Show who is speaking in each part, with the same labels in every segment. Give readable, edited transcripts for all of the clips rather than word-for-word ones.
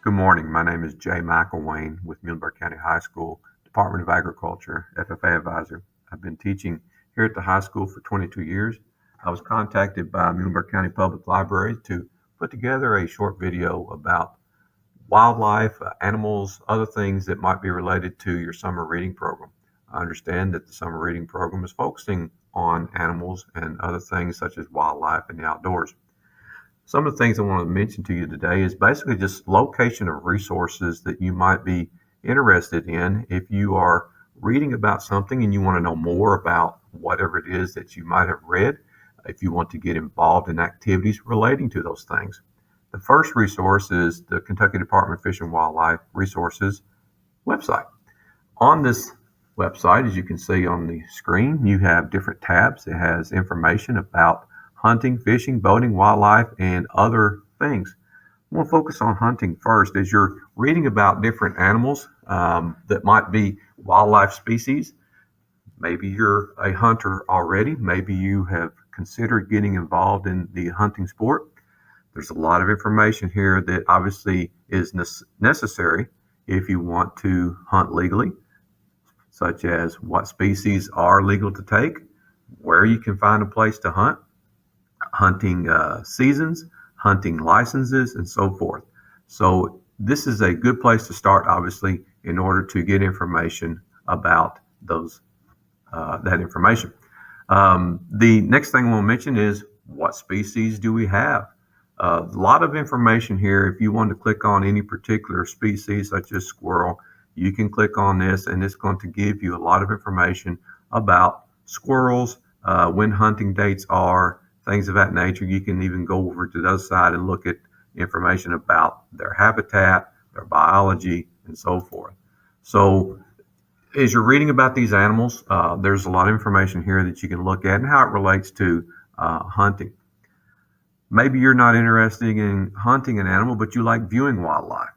Speaker 1: Good morning. My name is Jay McElwain with Muhlenberg County High School, Department of Agriculture, FFA advisor. I've been teaching here at the high school for 22 years. I was contacted by Muhlenberg County Public Library to put together a short video about wildlife, animals, other things that might be related to your summer reading program. I understand that the summer reading program is focusing on animals and other things such as wildlife and the outdoors. Some of the things I want to mention to you today is basically just location of resources that you might be interested in if you are reading about something and you want to know more about whatever it is that you might have read, if you want to get involved in activities relating to those things. The first resource is the Kentucky Department of Fish and Wildlife Resources website. On this website, as you can see on the screen, you have different tabs. It has information about hunting, fishing, boating, wildlife, and other things. I want to focus on hunting first. As you're reading about different animals that might be wildlife species, maybe you're a hunter already. Maybe you have considered getting involved in the hunting sport. There's a lot of information here that obviously is necessary if you want to hunt legally, such as what species are legal to take, where you can find a place to hunt, hunting seasons, hunting licenses, and so forth. So this is a good place to start, obviously, in order to get information about that information. The next thing we'll mention is what species do we have? A lot of information here. If you want to click on any particular species, such as squirrel, you can click on this, and it's going to give you a lot of information about squirrels, when hunting dates are, things of that nature. You can even go over to the other side and look at information about their habitat, their biology, and so forth. So as you're reading about these animals, there's a lot of information here that you can look at and how it relates to hunting. Maybe you're not interested in hunting an animal, but you like viewing wildlife.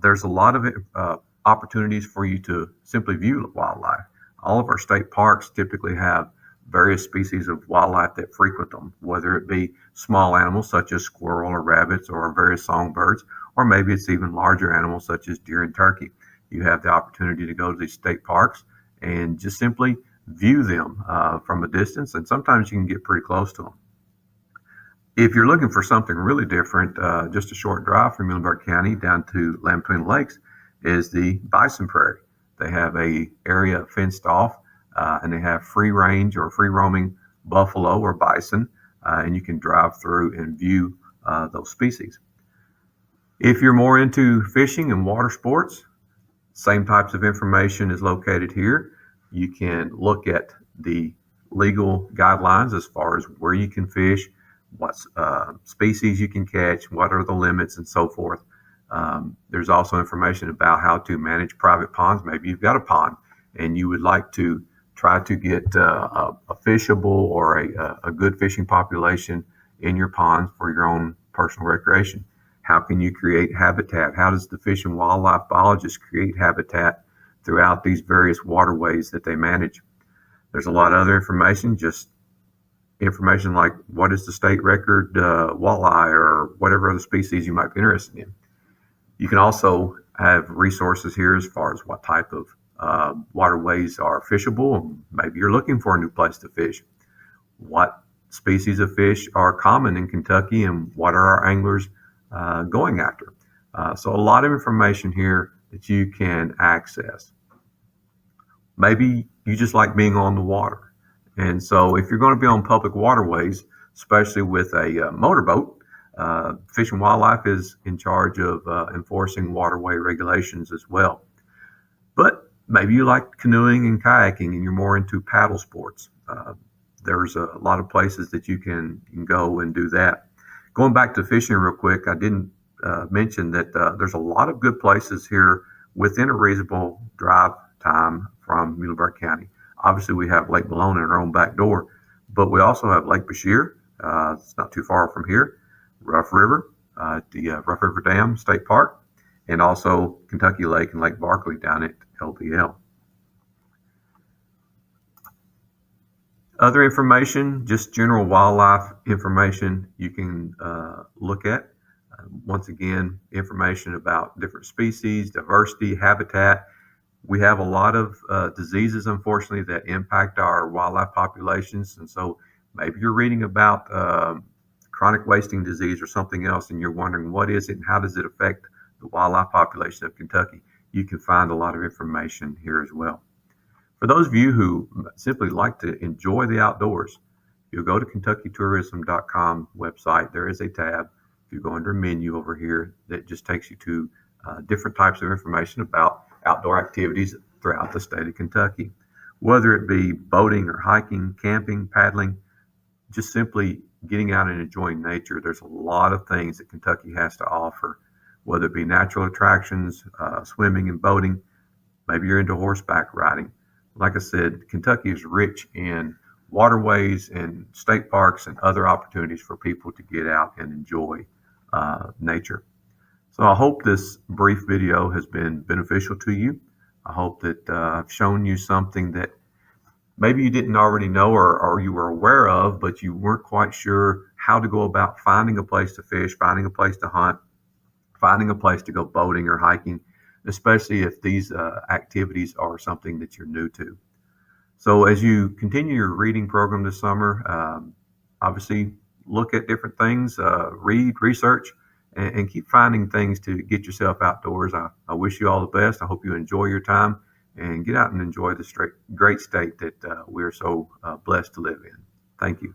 Speaker 1: There's a lot of opportunities for you to simply view wildlife. All of our state parks typically have various species of wildlife that frequent them, whether it be small animals such as squirrel or rabbits or various songbirds, or maybe it's even larger animals such as deer and turkey. You have the opportunity to go to these state parks and just simply view them from a distance, and sometimes you can get pretty close to them. If you're looking for something really different, just a short drive from Muhlenberg County down to Land Between the Lakes is the Bison Prairie. They have a area fenced off, and they have free range or free roaming buffalo or bison, and you can drive through and view those species. If you're more into fishing and water sports, same types of information is located here. You can look at the legal guidelines as far as where you can fish, what species you can catch, what are the limits, and so forth. There's also information about how to manage private ponds. Maybe you've got a pond and you would like to try to get a fishable or a good fishing population in your pond for your own personal recreation. How can you create habitat? How does the fish and wildlife biologist create habitat throughout these various waterways that they manage? There's a lot of other information, just information like what is the state record walleye or whatever other species you might be interested in. You can also have resources here as far as what type of waterways are fishable. Maybe you're looking for a new place to fish. What species of fish are common in Kentucky and what are our anglers going after? So a lot of information here that you can access. Maybe you just like being on the water. And so if you're going to be on public waterways, especially with a motorboat, Fish and Wildlife is in charge of enforcing waterway regulations as well. But maybe you like canoeing and kayaking and you're more into paddle sports. There's a lot of places that you can go and do that. Going back to fishing real quick, I didn't mention that there's a lot of good places here within a reasonable drive time from Muhlenberg County. Obviously, we have Lake Malone in our own back door, but we also have Lake Bashir. It's not too far from here. Rough River, the Rough River Dam State Park, and also Kentucky Lake and Lake Barkley down at LDL. Other information, just general wildlife information you can look at. Once again, information about different species, diversity, habitat. We have a lot of diseases, unfortunately, that impact our wildlife populations. And so maybe you're reading about chronic wasting disease or something else, and you're wondering what is it and how does it affect the wildlife population of Kentucky. You can find a lot of information here as well. For those of you who simply like to enjoy the outdoors, you'll go to KentuckyTourism.com website. There is a tab. If you go under menu over here, that just takes you to different types of information about outdoor activities throughout the state of Kentucky. Whether it be boating or hiking, camping, paddling, just simply getting out and enjoying nature, there's a lot of things that Kentucky has to offer, whether it be natural attractions, swimming and boating. Maybe you're into horseback riding. Like I said, Kentucky is rich in waterways and state parks and other opportunities for people to get out and enjoy nature. So I hope this brief video has been beneficial to you. I hope that I've shown you something that maybe you didn't already know or you were aware of, but you weren't quite sure how to go about finding a place to fish, finding a place to hunt, finding a place to go boating or hiking, especially if these activities are something that you're new to. So as you continue your reading program this summer, obviously look at different things, read, research, and keep finding things to get yourself outdoors. I wish you all the best. I hope you enjoy your time and get out and enjoy the great state that we're so blessed to live in. Thank you.